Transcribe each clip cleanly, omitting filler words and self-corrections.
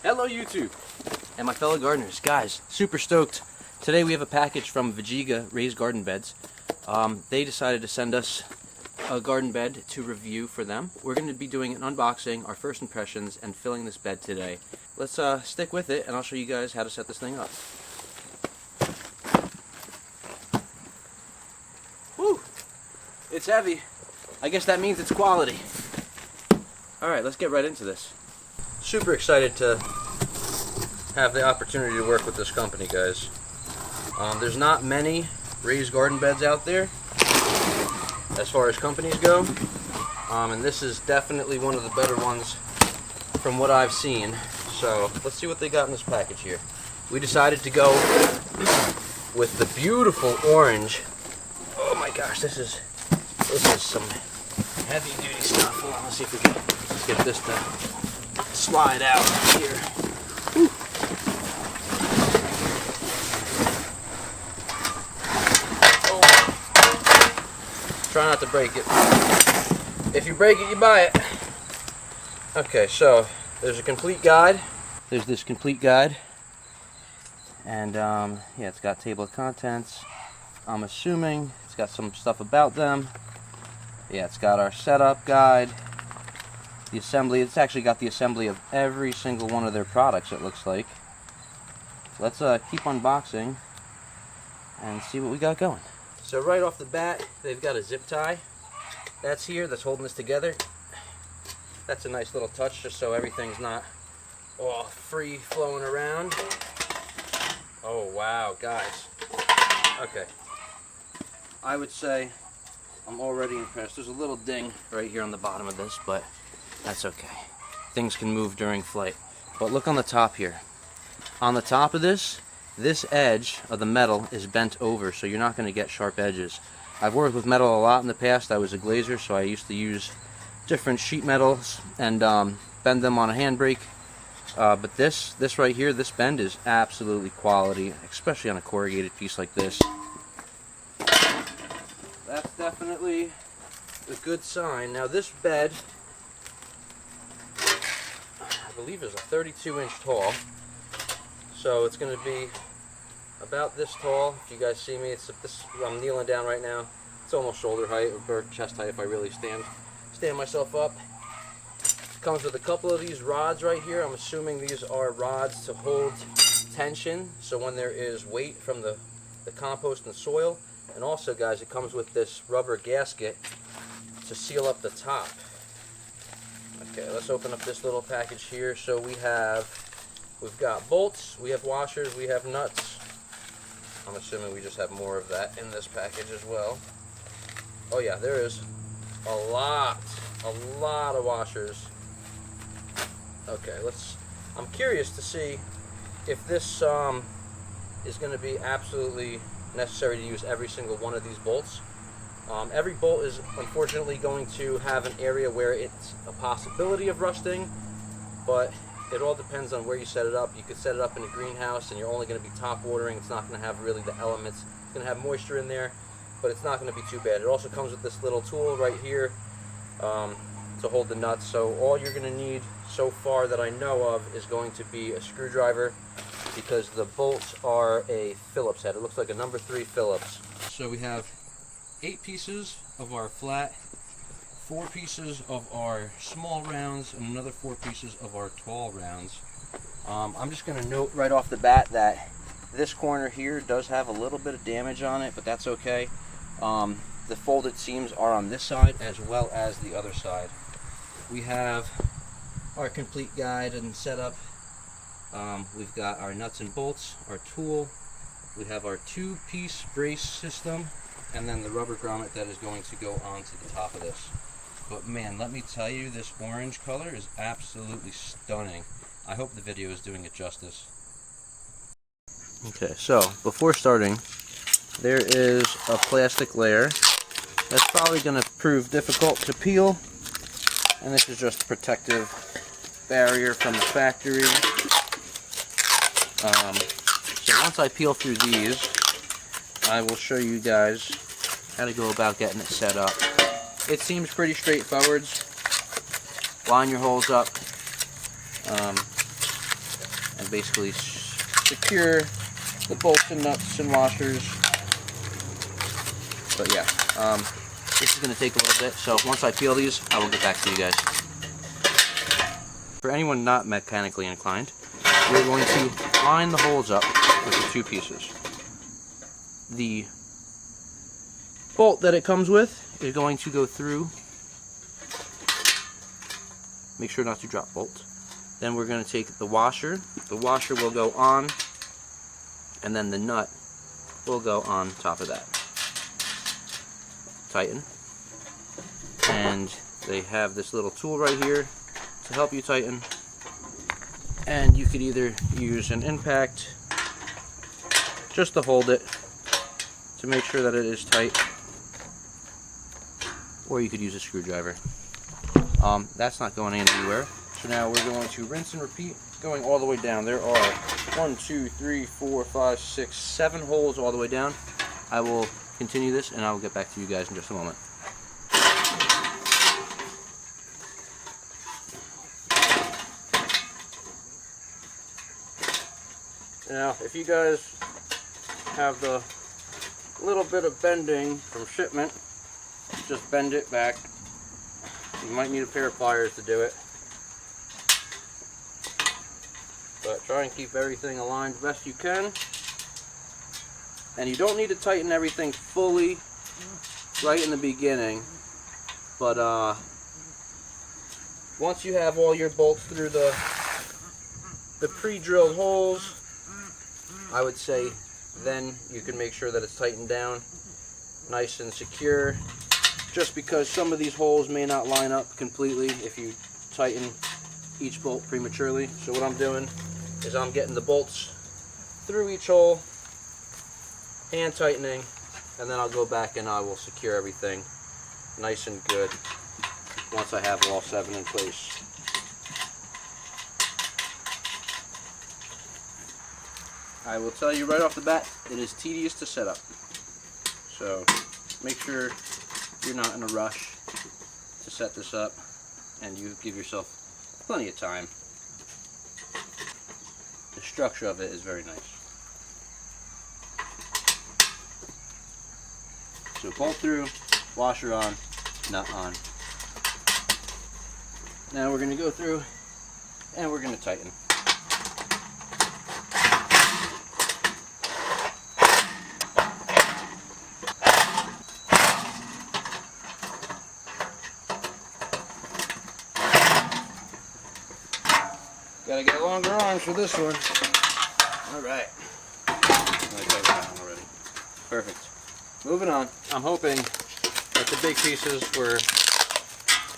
Hello YouTube and my fellow gardeners. Guys, super stoked. Today we have a package from Vegega Raised Garden Beds. They decided to send us a garden bed to review for them. We're going to be doing an unboxing, our first impressions, and filling this bed today. Let's stick with it and I'll show you guys how to set this thing up. Whew! It's heavy. I guess that means it's quality. Alright, let's get right into this. Super excited to have the opportunity to work with this company, guys. There's not many raised garden beds out there as far as companies go, and this is definitely one of the better ones from what I've seen. So let's see what they got in this package here. We decided to go with the beautiful orange. Oh my gosh, this is some heavy duty stuff. Hold on, let's see if we can get this to slide out here. Whew. Oh. Try not to break it. If you break it, you buy it. Okay, so there's a complete guide. There's this complete guide. And yeah, it's got table of contents. I'm assuming it's got some stuff about them. Yeah, it's got our setup guide. The assembly, it's actually got the assembly of every single one of their products, it looks like. Let's keep unboxing and see what we got going. So right off the bat, they've got a zip tie. That's here, that's holding this together. That's a nice little touch, just so everything's not all free flowing around. Oh wow, guys. Okay. I would say I'm already impressed. There's a little ding right here on the bottom of this, but that's okay. Things can move during flight. But look on the top here. On the top of this edge of the metal is bent over, so you're not going to get sharp edges. I've worked with metal a lot in the past. I was a glazer, so I used to use different sheet metals and bend them on a handbrake. But this right here, this bend is absolutely quality, especially on a corrugated piece like this. That's definitely a good sign. Now this bed, I believe, is a 32-inch tall, so it's going to be about this tall. If you guys see me, I'm kneeling down right now. It's almost shoulder height or chest height if I really stand myself up. Comes with a couple of these rods right here. I'm assuming these are rods to hold tension, so when there is weight from the compost and soil. And also, guys, it comes with this rubber gasket to seal up the top. Okay, let's open up this little package here. So we've got bolts, we have washers, we have nuts. I'm assuming we just have more of that in this package as well. Oh yeah, there is a lot of washers. Okay, I'm curious to see if this is going to be absolutely necessary to use every single one of these bolts. Every bolt is unfortunately going to have an area where it's a possibility of rusting, but it all depends on where you set it up. You could set it up in a greenhouse and you're only going to be top watering. It's not going to have really the elements. It's going to have moisture in there, but it's not going to be too bad. It also comes with this little tool right here to hold the nuts. So all you're going to need so far that I know of is going to be a screwdriver, because the bolts are a Phillips head. It looks like a number 3 Phillips. So we have 8 pieces of our flat, 4 pieces of our small rounds, and another 4 pieces of our tall rounds. I'm just going to note right off the bat that this corner here does have a little bit of damage on it, but that's okay. The folded seams are on this side as well as the other side. We have our complete guide and setup. We've got our nuts and bolts, our tool, we have our 2-piece brace system, and then the rubber grommet that is going to go onto the top of this. But man, let me tell you, this orange color is absolutely stunning. I hope the video is doing it justice. Okay, so before starting, there is a plastic layer that's probably going to prove difficult to peel, and this is just a protective barrier from the factory. So once I peel through these, I will show you guys how to go about getting it set up. It seems pretty straightforward. Line your holes up. basically secure the bolts and nuts and washers. But yeah, this is going to take a little bit, so once I peel these, I will get back to you guys. For anyone not mechanically inclined, we're going to line the holes up with the two pieces. The bolt that it comes with is going to go through. Make sure not to drop bolt. Then we're going to take the washer. The washer will go on, and then the nut will go on top of that. Tighten. And they have this little tool right here to help you tighten. And you could either use an impact just to hold it to make sure that it is tight, or you could use a screwdriver. That's not going anywhere. So now we're going to rinse and repeat, going all the way down. There are 1, 2, 3, 4, 5, 6, 7 holes all the way down. I will continue this and I will get back to you guys in just a moment. Now, if you guys have the little bit of bending from shipment, just bend it back. You might need a pair of pliers to do it. But try and keep everything aligned the best you can. And you don't need to tighten everything fully right in the beginning. But once you have all your bolts through the pre-drilled holes, I would say then you can make sure that it's tightened down nice and secure, just because some of these holes may not line up completely if you tighten each bolt prematurely. So what I'm doing is I'm getting the bolts through each hole, hand tightening, and then I'll go back and I will secure everything nice and good once I have all 7 in place. I will tell you right off the bat, it is tedious to set up. So make sure you're not in a rush to set this up, and you give yourself plenty of time. The structure of it is very nice. So bolt through, washer on, nut on. Now we're going to go through and we're going to tighten. Gotta get longer arms for this one. Alright. Already. Perfect. Moving on. I'm hoping that the big pieces were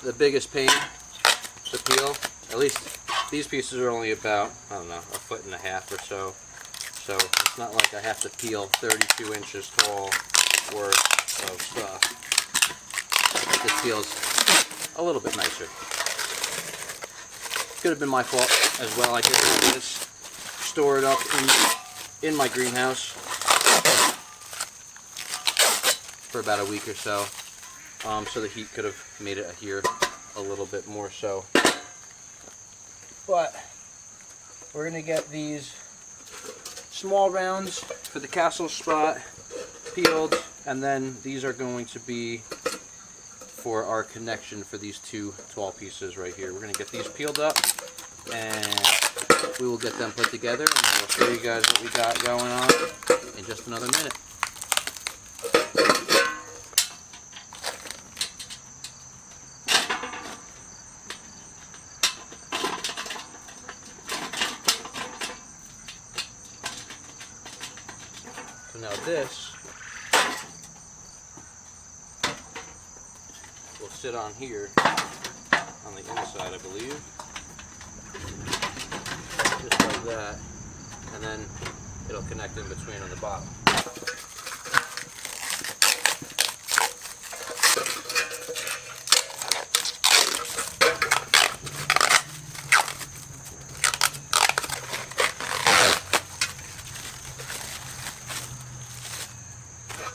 the biggest pain to peel. At least these pieces are only about, I don't know, 1.5 feet or so. So it's not like I have to peel 32 inches tall worth of stuff. This feels a little bit nicer. Could have been my fault as well. I could have this stored up in my greenhouse for about a week or so. So the heat could have made it adhere a little bit more so. But we're going to get these small rounds for the castle spot peeled, and then these are going to be for our connection for these 2 tall pieces right here. We're going to get these peeled up and we will get them put together, and I will show you guys what we got going on in just another minute. So now this will sit on here on the inside, I believe, just like that, and then it'll connect in between on the bottom.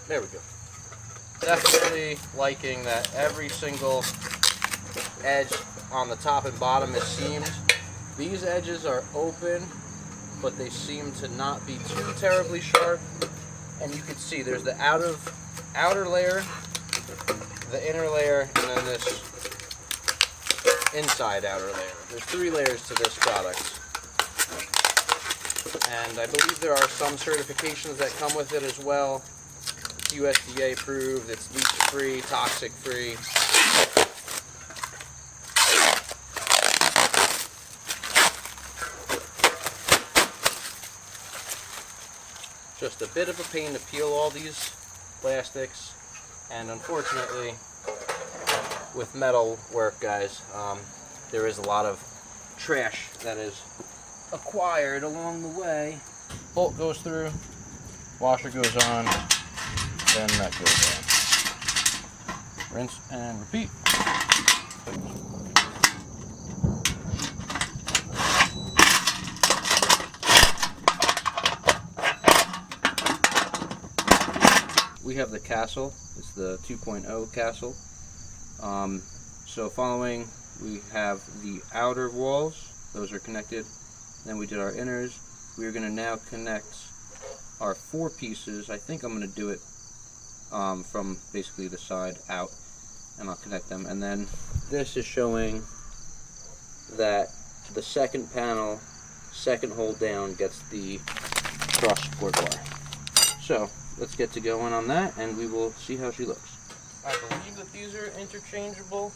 There we go. Definitely liking that every single edge on the top and bottom is seamed. These edges are open but they seem to not be too terribly sharp. And you can see there's the outer layer, the inner layer, and then this inside outer layer. There's 3 layers to this product. And I believe there are some certifications that come with it as well. It's USDA approved, it's leach free, toxic free. Just a bit of a pain to peel all these plastics, and unfortunately with metal work, guys, there is a lot of trash that is acquired along the way. Bolt goes through, washer goes on, then that goes on. Rinse and repeat. We have the Castle. It's the 2.0 Castle. So following, we have the outer walls. Those are connected. Then we did our inners. We are going to now connect our 4 pieces. I think I'm going to do it from basically the side out, and I'll connect them. And then this is showing that the second panel, second hole down, gets the cross support bar. So let's get to going on that, and we will see how she looks. I believe that these are interchangeable.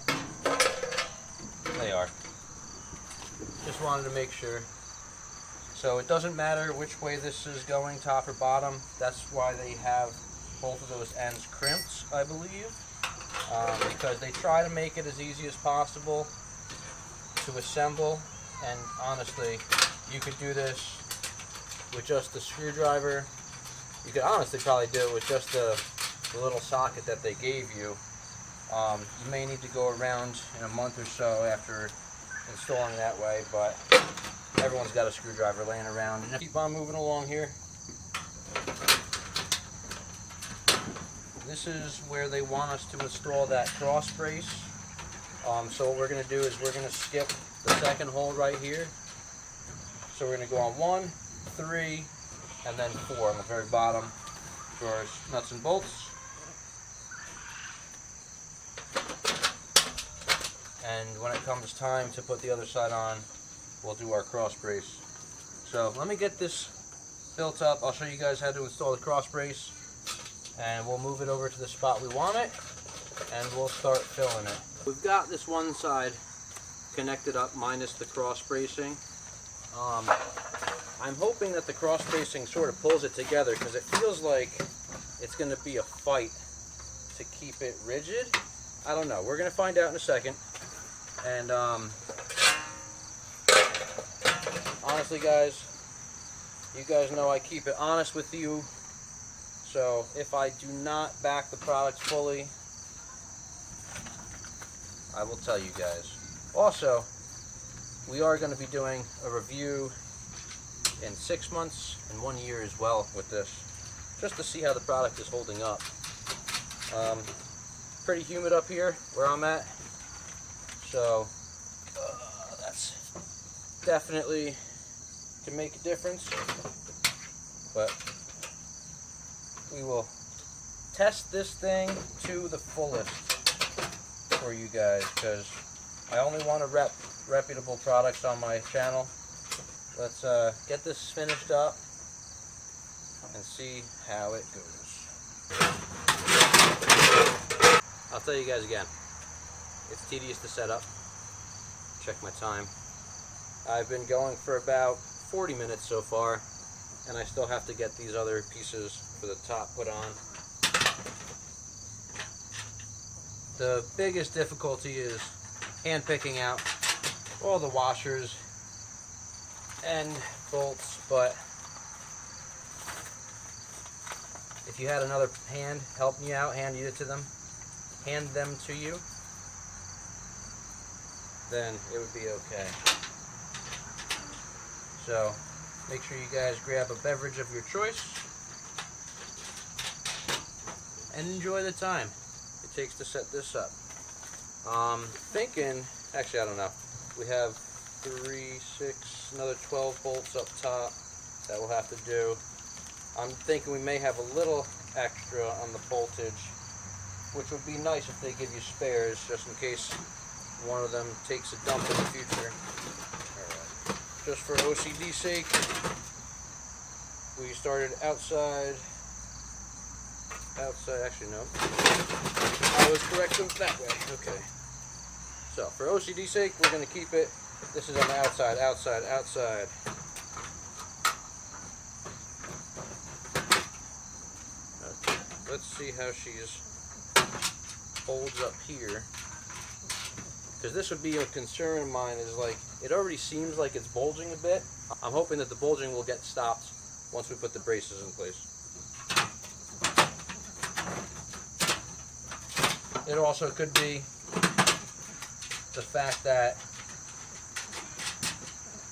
They are. Just wanted to make sure. So it doesn't matter which way this is going, top or bottom. That's why they have both of those ends crimped, I believe. Because they try to make it as easy as possible to assemble. And honestly, you could do this with just a screwdriver. You could honestly probably do it with just the little socket that they gave you. You may need to go around in a month or so after installing that way, but everyone's got a screwdriver laying around. And keep on moving along here. This is where they want us to install that cross brace. So what we're going to do is we're going to skip the second hole right here. So we're going to go on 1, 3, and then 4 on the very bottom for our nuts and bolts. And when it comes time to put the other side on, we'll do our cross brace. So let me get this built up. I'll show you guys how to install the cross brace, and we'll move it over to the spot we want it, and we'll start filling it. We've got this one side connected up minus the cross bracing. I'm hoping that the cross bracing sort of pulls it together, because it feels like it's going to be a fight to keep it rigid. I don't know. We're going to find out in a second. And honestly, guys, you guys know I keep it honest with you. So if I do not back the product fully, I will tell you guys. Also, we are going to be doing a review in 6 months and 1 year as well with this, just to see how the product is holding up. Pretty humid up here where I'm at, so that's definitely can make a difference, but we will test this thing to the fullest for you guys, because I only want to reputable products on my channel. Let's get this finished up and see how it goes. I'll tell you guys again, it's tedious to set up. Check my time. I've been going for about 40 minutes so far, and I still have to get these other pieces for the top put on. The biggest difficulty is hand picking out all the washers and bolts, but if you had another hand helping you out, hand them to you, then it would be okay. So make sure you guys grab a beverage of your choice and enjoy the time it takes to set this up. Thinking, actually I don't know, we have 3, 6, another 12 bolts up top. that we'll have to do. I'm thinking we may have a little extra on the voltage, which would be nice if they give you spares, just in case one of them takes a dump in the future. Alright. Just for OCD sake, we started outside, actually no, I was correct that way, okay. So for OCD sake, we're going to keep it, this is on the outside. Okay. Let's see how she's holds up here, because this would be a concern of mine, is like, it already seems like it's bulging a bit. I'm hoping that the bulging will get stopped once we put the braces in place. It also could be the fact that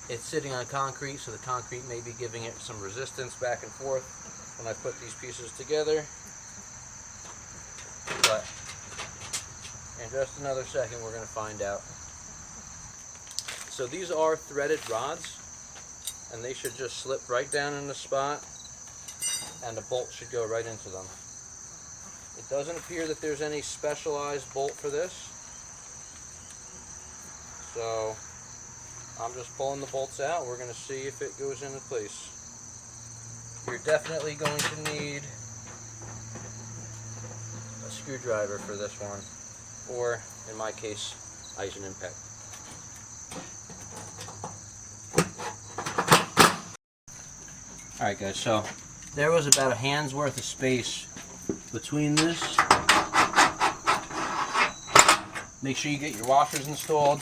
it's sitting on concrete, so the concrete may be giving it some resistance back and forth when I put these pieces together. But in just another second, we're going to find out. So these are threaded rods, and they should just slip right down in the spot, and the bolt should go right into them. It doesn't appear that there's any specialized bolt for this, so I'm just pulling the bolts out. We're going to see if it goes into place. You're definitely going to need a screwdriver for this one, or in my case, Eisen impact. Alright guys, so there was about a hand's worth of space between this. Make sure you get your washers installed.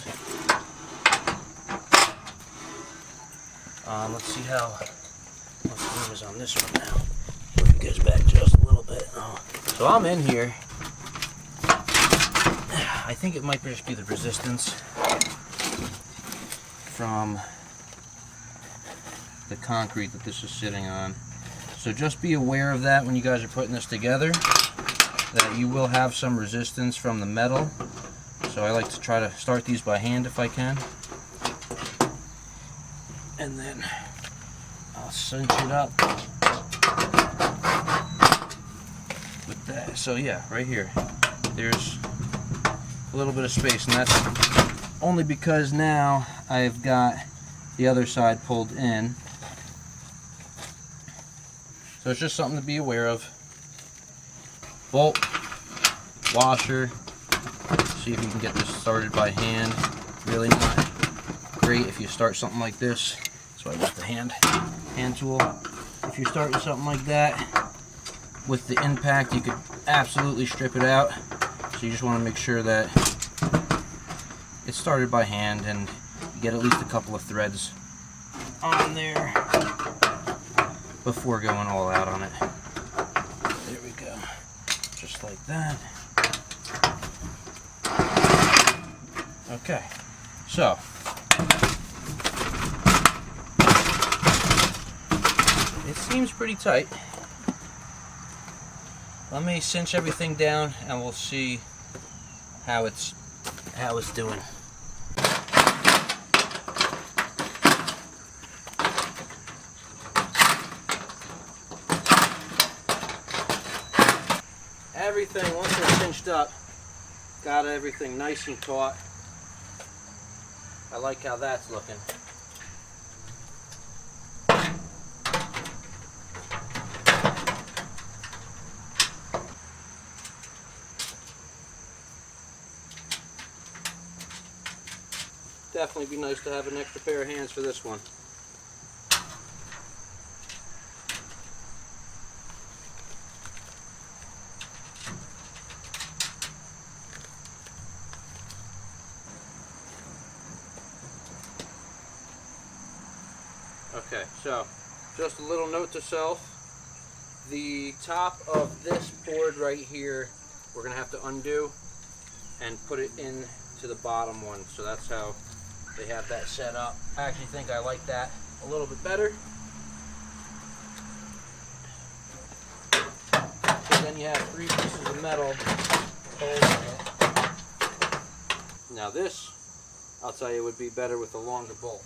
Let's see how much room is on this one now. Move you guys back just a little bit. So I'm in here. I think it might just be the resistance from the concrete that this is sitting on. So just be aware of that when you guys are putting this together, that you will have some resistance from the metal. So I like to try to start these by hand if I can. And then I'll cinch it up with that. So yeah, right here, there's a little bit of space, and that's only because now I've got the other side pulled in. So it's just something to be aware of. Bolt, washer. See if you can get this started by hand. Really not great if you start something like this. So I got the hand tool. If you're starting something like that with the impact, you could absolutely strip it out. So you just want to make sure that it's started by hand and you get at least a couple of threads on there before going all out on it. There we go. Just like that. Okay. So it seems pretty tight. Let me cinch everything down and we'll see how it's doing. Everything, once they're cinched up, got everything nice and taut. I like how that's looking. Definitely be nice to have an extra pair of hands for this one. Okay, so just a little note to self. The top of this board right here, we're going to have to undo and put it into the bottom one. So that's how they have that set up. I actually think I like that a little bit better. So then you have 3 pieces of metal holding it. Now this, I'll tell you, would be better with a longer bolt.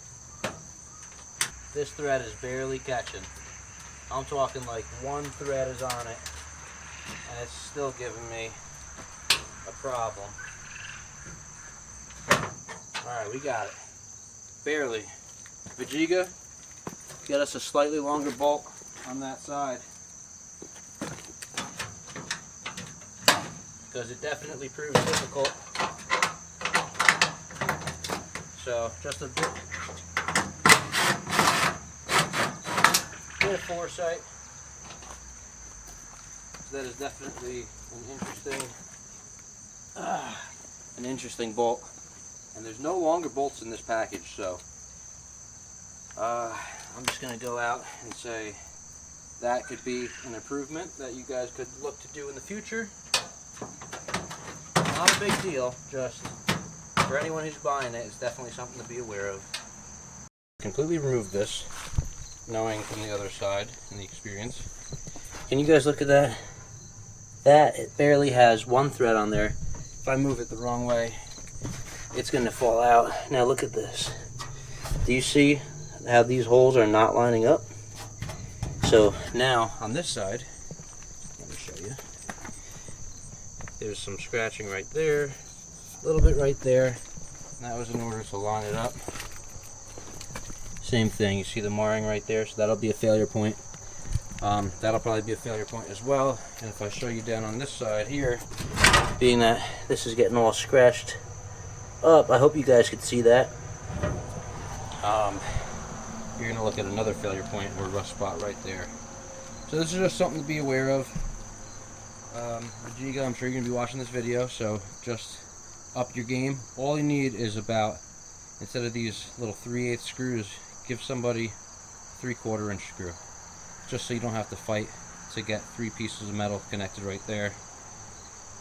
This thread is barely catching. I'm talking like one thread is on it, and it's still giving me a problem. Alright, we got it. Barely. Vegega, get us a slightly longer bolt on that side, because it definitely proves difficult. So just a bit of foresight. That is definitely an interesting bolt. And there's no longer bolts in this package, so I'm just going to go out and say that could be an improvement that you guys could look to do in the future. Not a big deal, just for anyone who's buying it, it's definitely something to be aware of. Completely remove this, knowing from the other side in the experience. Can you guys look at that? It barely has one thread on there. If I move it the wrong way, it's going to fall out. Now look at this. Do you see how these holes are not lining up? So now on this side, let me show you. There's some scratching right there, a little bit right there. And that was in order to line it up. Same thing, you see the marring right there, so that'll be a failure point. That'll probably be a failure point as well. And if I show you down on this side here, being that this is getting all scratched up, I hope you guys could see that. You're going to look at another failure point or rough spot right there. So this is just something to be aware of. Vegega, I'm sure you're going to be watching this video, so just up your game. All you need is about, instead of these little 3/8 screws, give somebody 3/4 inch screw. Just so you don't have to fight to get 3 pieces of metal connected right there.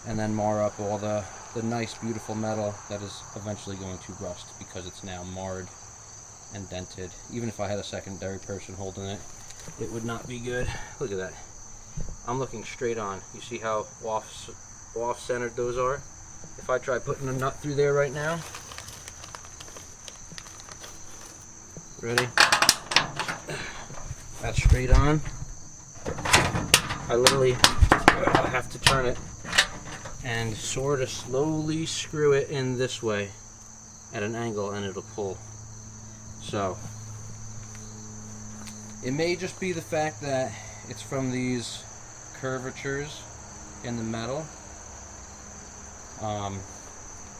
And then mar up all the nice, beautiful metal that is eventually going to rust because it's now marred and dented. Even if I had a secondary person holding it, it would not be good. Look at that. I'm looking straight on. You see how off-centered those are? If I try putting a nut through there right now. Ready? That's straight on. I literally have to turn it and sort of slowly screw it in this way at an angle, and it'll pull. So it may just be the fact that it's from these curvatures in the metal,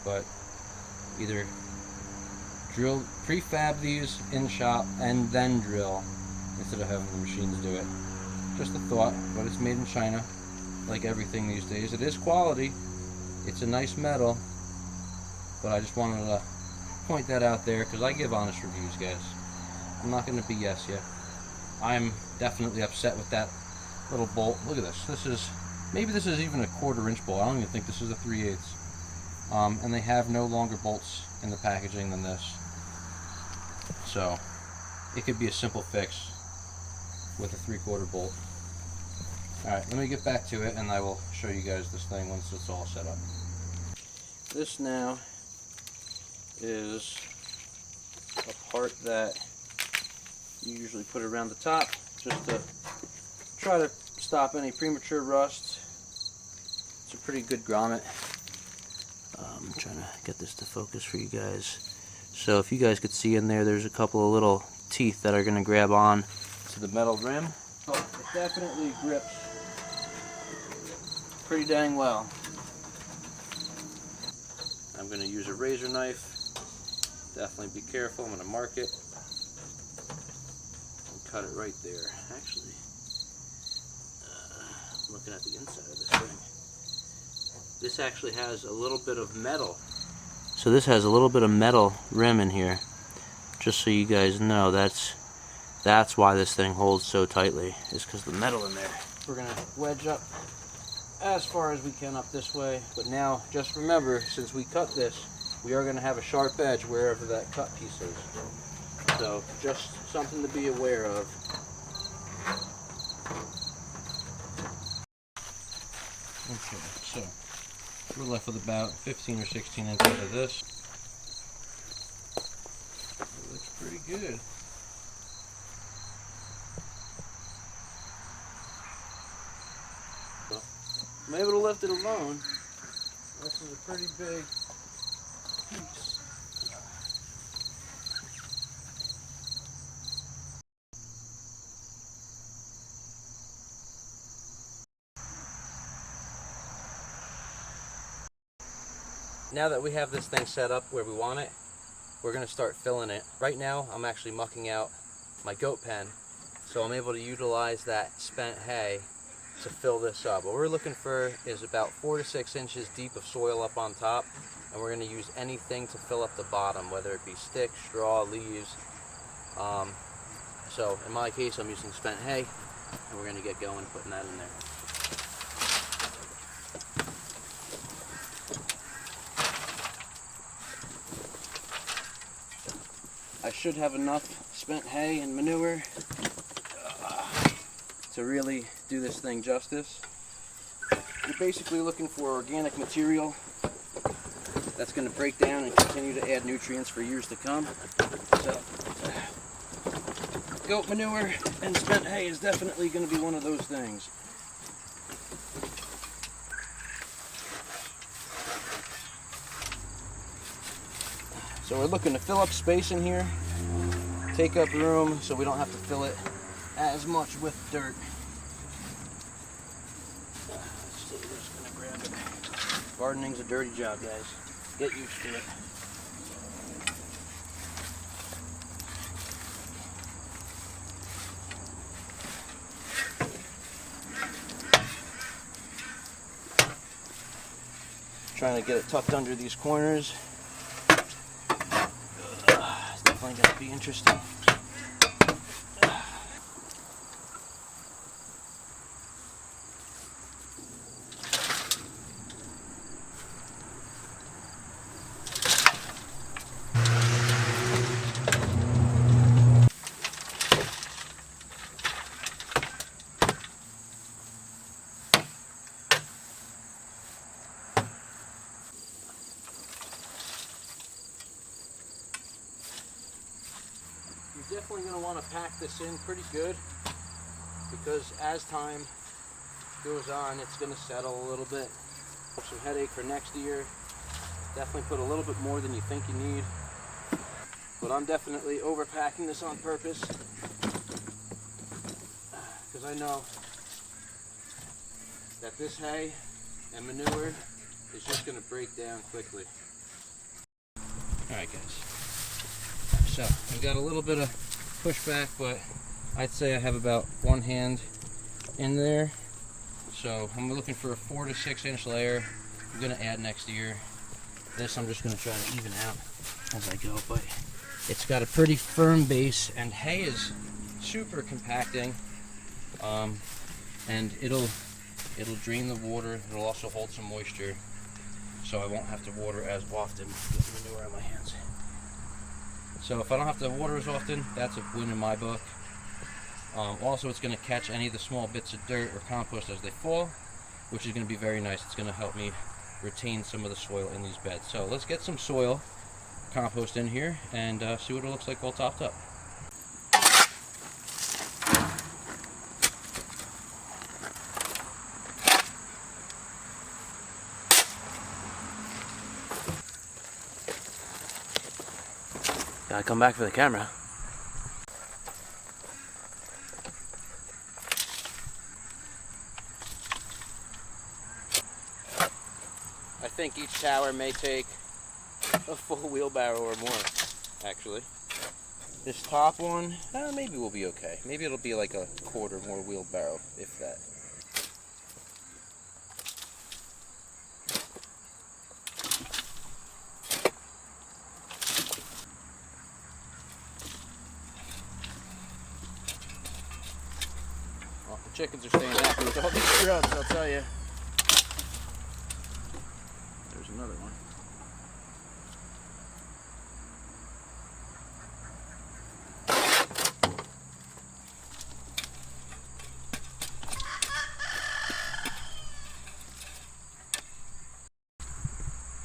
but either prefab these in shop and then drill instead of having the machines do it. Just a thought, but it's made in China, like everything these days. It is quality, it's a nice metal, but I just wanted to point that out there because I give honest reviews, guys. I'm not going to BS you. I'm definitely upset with that little bolt. Look at this. Maybe this is even a 1/4 inch bolt. I don't even think this is a 3/8. And they have no longer bolts in the packaging than this. So it could be a simple fix with a 3/4 bolt. Alright, let me get back to it and I will show you guys this thing once it's all set up. This now is a part that you usually put around the top just to try to stop any premature rust. It's a pretty good grommet. I'm trying to get this to focus for you guys. So if you guys could see in there, there's a couple of little teeth that are going to grab on to the metal rim. Oh, it definitely grips pretty dang well. I'm going to use a razor knife. Definitely be careful. I'm going to mark it and cut it right there. Actually, I'm looking at the inside of this thing. This actually has a little bit of metal. So this has a little bit of metal rim in here. Just so you guys know, that's why this thing holds so tightly, is because the metal in there. We're going to wedge up as far as we can up this way, but now just remember, since we cut this, we are going to have a sharp edge wherever that cut piece is. So just something to be aware of. Okay, so we're left with about 15 or 16 inches of this. It looks pretty good. I'm able to lift it alone. This is a pretty big piece. Now that we have this thing set up where we want it, we're going to start filling it. Right now, I'm actually mucking out my goat pen, so I'm able to utilize that spent hay to fill this up. What we're looking for is about 4 to 6 inches deep of soil up on top, and we're going to use anything to fill up the bottom, whether it be sticks, straw, leaves. So in my case, I'm using spent hay, and we're going to get going putting that in there. I should have enough spent hay and manure to really do this thing justice. You're basically looking for organic material that's going to break down and continue to add nutrients for years to come. So, goat manure and spent hay is definitely going to be one of those things. So we're looking to fill up space in here, take up room so we don't have to fill it as much with dirt. So we're just going to grab it. Gardening's a dirty job, guys. Get used to it. Trying to get it tucked under these corners. It's definitely going to be interesting. You're definitely going to want to pack this in pretty good, because as time goes on, it's going to settle a little bit. Some headache for next year. Definitely put a little bit more than you think you need, but I'm definitely overpacking this on purpose, because I know that this hay and manure is just going to break down quickly. Alright guys, so I've got a little bit of pushback, but I'd say I have about one hand in there. So I'm looking for a 4 to 6 inch layer. I'm going to add next year. This I'm just going to try to even out as I go, but it's got a pretty firm base, and hay is super compacting, and it'll drain the water. It'll also hold some moisture, so I won't have to water as often with manure on my hands. So if I don't have to water as often, that's a win in my book. Also, it's going to catch any of the small bits of dirt or compost as they fall, which is going to be very nice. It's going to help me retain some of the soil in these beds. So let's get some soil compost in here and see what it looks like all topped up. Gotta come back for the camera. I think each tower may take a full wheelbarrow or more, actually. This top one, maybe we'll be okay. Maybe it'll be like a quarter more wheelbarrow, if that. Well, the chickens are staying happy with all these shrubs, I'll tell you. There's another one.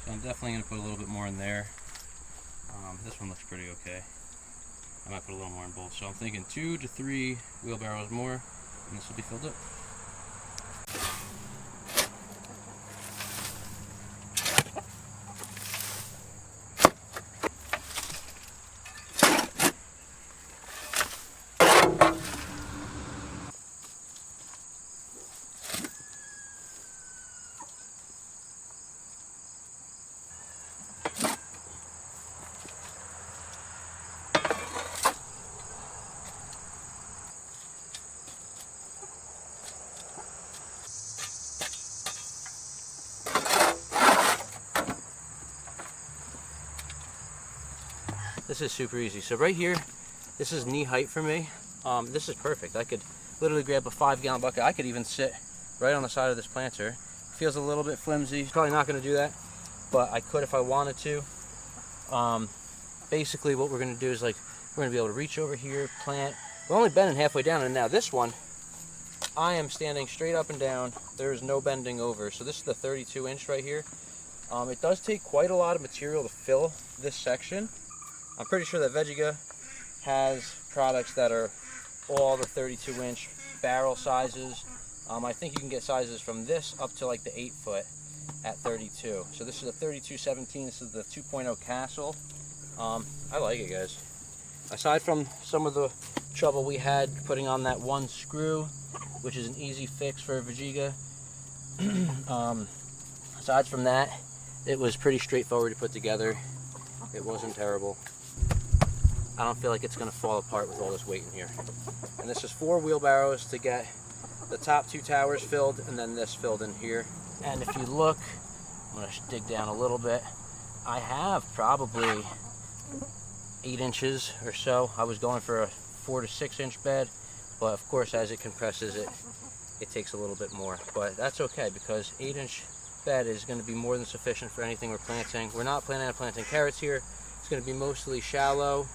So I'm definitely going to put a little bit more in there. This one looks pretty okay. I might put a little more in both. So I'm thinking 2 to 3 wheelbarrows more, and this will be filled up. This is super easy. So right here, this is knee height for me. This is perfect. I could literally grab a 5-gallon bucket. I could even sit right on the side of this planter. Feels a little bit flimsy. Probably not going to do that, but I could if I wanted to. Basically what we're going to do is, like, we're going to be able to reach over here, plant. We're only bending halfway down, and now this one, I am standing straight up and down. There's no bending over. So this is the 32-inch right here. It does take quite a lot of material to fill this section. I'm pretty sure that Vegega has products that are all the 32-inch barrel sizes. I think you can get sizes from this up to like the 8-foot at 32. So this is a 3217. This is the 2.0 Castle. I like it, guys. Aside from some of the trouble we had putting on that one screw, which is an easy fix for Vegega, aside from that, it was pretty straightforward to put together. It wasn't terrible. I don't feel like it's going to fall apart with all this weight in here. And this is 4 wheelbarrows to get the top 2 towers filled, and then this filled in here. And if you look, I'm going to dig down a little bit. I have probably 8 inches or so. I was going for a 4 to 6 inch bed, but of course as it compresses it takes a little bit more. But that's okay, because 8-inch bed is going to be more than sufficient for anything we're planting. We're not planning on planting carrots here. It's going to be mostly shallow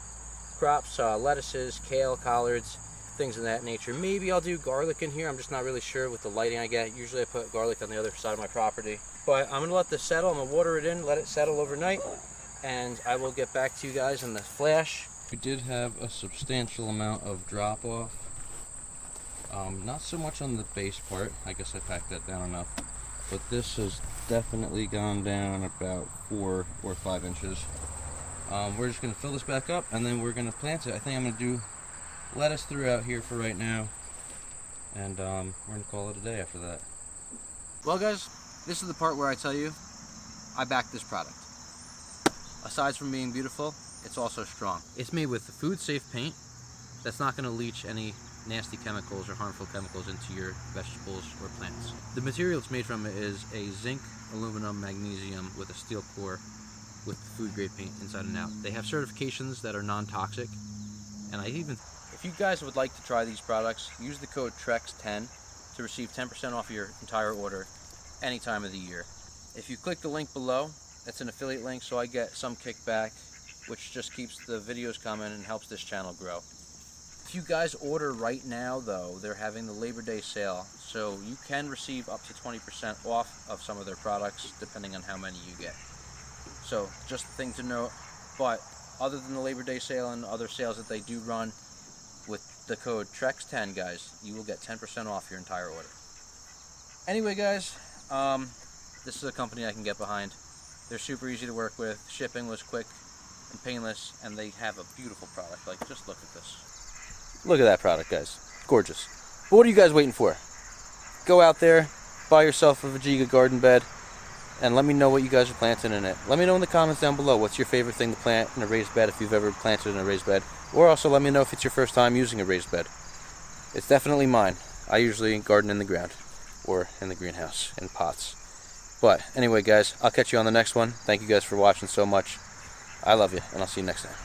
crops, lettuces, kale, collards, things of that nature. Maybe I'll do garlic in here. I'm just not really sure with the lighting I get. Usually I put garlic on the other side of my property. But I'm going to let this settle. I'm going to water it in, let it settle overnight, and I will get back to you guys in the flash. We did have a substantial amount of drop off. Not so much on the base part. I guess I packed that down enough. But this has definitely gone down about 4 or 5 inches. We're just going to fill this back up, and then we're going to plant it. I think I'm going to do lettuce throughout here for right now, and we're going to call it a day after that. Well, guys, this is the part where I tell you I back this product. Aside from being beautiful, it's also strong. It's made with food-safe paint that's not going to leach any nasty chemicals or harmful chemicals into your vegetables or plants. The material it's made from is a zinc, aluminum, magnesium with a steel core with food-grade paint inside and out. They have certifications that are non-toxic, and if you guys would like to try these products, use the code TREX10 to receive 10% off your entire order any time of the year. If you click the link below, it's an affiliate link, so I get some kickback, which just keeps the videos coming and helps this channel grow. If you guys order right now, though, they're having the Labor Day sale, so you can receive up to 20% off of some of their products, depending on how many you get. So, just a thing to note. But other than the Labor Day sale and other sales that they do run, with the code TREX10, guys, you will get 10% off your entire order. Anyway, guys, this is a company I can get behind. They're super easy to work with. Shipping was quick and painless, and they have a beautiful product. Like, just look at this. Look at that product, guys. Gorgeous. But what are you guys waiting for? Go out there, buy yourself a Vegega garden bed, and let me know what you guys are planting in it. Let me know in the comments down below what's your favorite thing to plant in a raised bed, if you've ever planted in a raised bed. Or also let me know if it's your first time using a raised bed. It's definitely mine. I usually garden in the ground or in the greenhouse in pots. But anyway, guys, I'll catch you on the next one. Thank you guys for watching so much. I love you, and I'll see you next time.